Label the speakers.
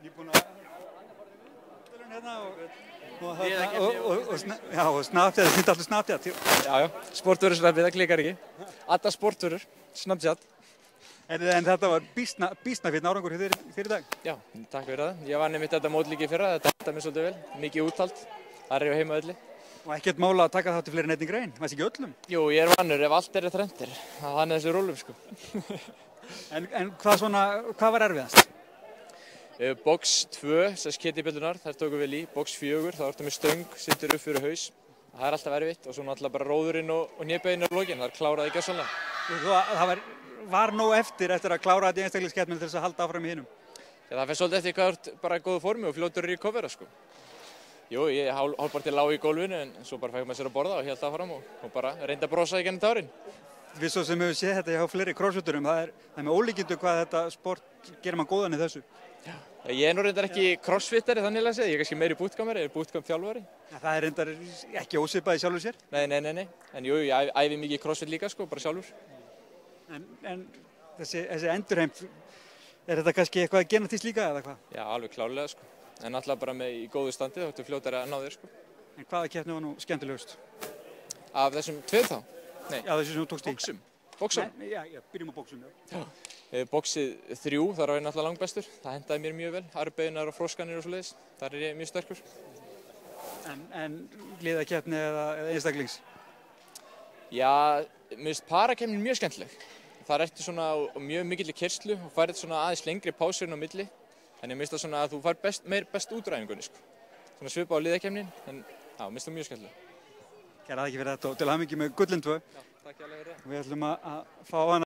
Speaker 1: Nýbúin að hérna og Snapchat, það finnst alltaf Snapchat.
Speaker 2: Já, sportvörusnappið, það klikkar ekki. Alla sportvörur, Snapchat.
Speaker 1: En þetta var býsna fyrir árangur fyrir dag.
Speaker 2: Já, takk fyrir það. Ég vann einmitt þetta mót líka í fyrra, þetta hentar mér svolítið vel. Mikið úthald, það er heimavelli.
Speaker 1: Og ekkert mála að taka þátt í fleiri en einni grein, það sé ekki öllum.
Speaker 2: Jú, ég er vannur ef allt er þrendir. Það er þessi rólum, sko.
Speaker 1: En hvað var erfiðast?
Speaker 2: Box 2, þess ketibjöllunar, þær tókum við í. Box 4, þá ertu með stöng, sittur upp fyrir haus. Það er alltaf erfitt og svo náttúrulega bara róðurinn og nébeginn á lokin, það er kláraði ekki að svona.
Speaker 1: Það var nóg eftir að klára þetta í einstaklingskeppninni til þess að halda áfram í hinum?
Speaker 2: Já, það fer svolítið eftir hvað þú ert bara í góðu formi og fljótur í recovera, sko. Jú, ég hálfparti lá í gólfinu en svo bara fæk maður sér að borða og hélt áfram og bara reyndi að brosa í gennum tárin.
Speaker 1: Við svo sem hefur séð þetta hjá fleiri crossfiturum, það er með ólíkindu hvað þetta sport gerir mann góðan í þessu.
Speaker 2: Já, ég er nú reyndar ekki crossfittari þannig að segja, ég er kannski meiri bootcampari, ég er bootcamp þjálfari.
Speaker 1: Ja, það er reyndar ekki ósvipað í sjálfur sér?
Speaker 2: Nei, en jú, ég æfi mikið crossfit líka, sko, bara sjálfur.
Speaker 1: En þessi endurheimt, er þetta kannski eitthvað genetískt líka eða hvað?
Speaker 2: Já, alveg klárlega, sko. En alltaf bara með í góðu standi, þá ertu fljótari að ná þér, sko.
Speaker 1: En hvaða keppni var nú skemmtilegust?
Speaker 2: Af þessum tveir þá? Nei.
Speaker 1: Já, þessu sem þú tókst í?
Speaker 2: Boxum?
Speaker 1: Nei, já, byrjum á boxum, já.
Speaker 2: Boxið 3, þar var ég náttúrulega langbestur. Það hendaði mér mjög vel, arbeginar og froskanir og svoleiðis. Þar er ég mjög sterkur.
Speaker 1: En liðakeppni eða einstaklings?
Speaker 2: Já, mér finnst parakeppnin mjög skemmtileg. Þar ertu svona á mjög mikilli keyrslu og færið svona aðeins lengri pásur inn á milli. Þannig mér finnst það svona að þú fær best útræfingunni, sko. Svona svipa á liðakeppnin, en já, mér finnst það mjög skemmtileg.
Speaker 1: Kæra þakki fyrir þetta og til hamingju með gullin 2.
Speaker 2: Já, takk hjá
Speaker 1: Við ætlum að fá hana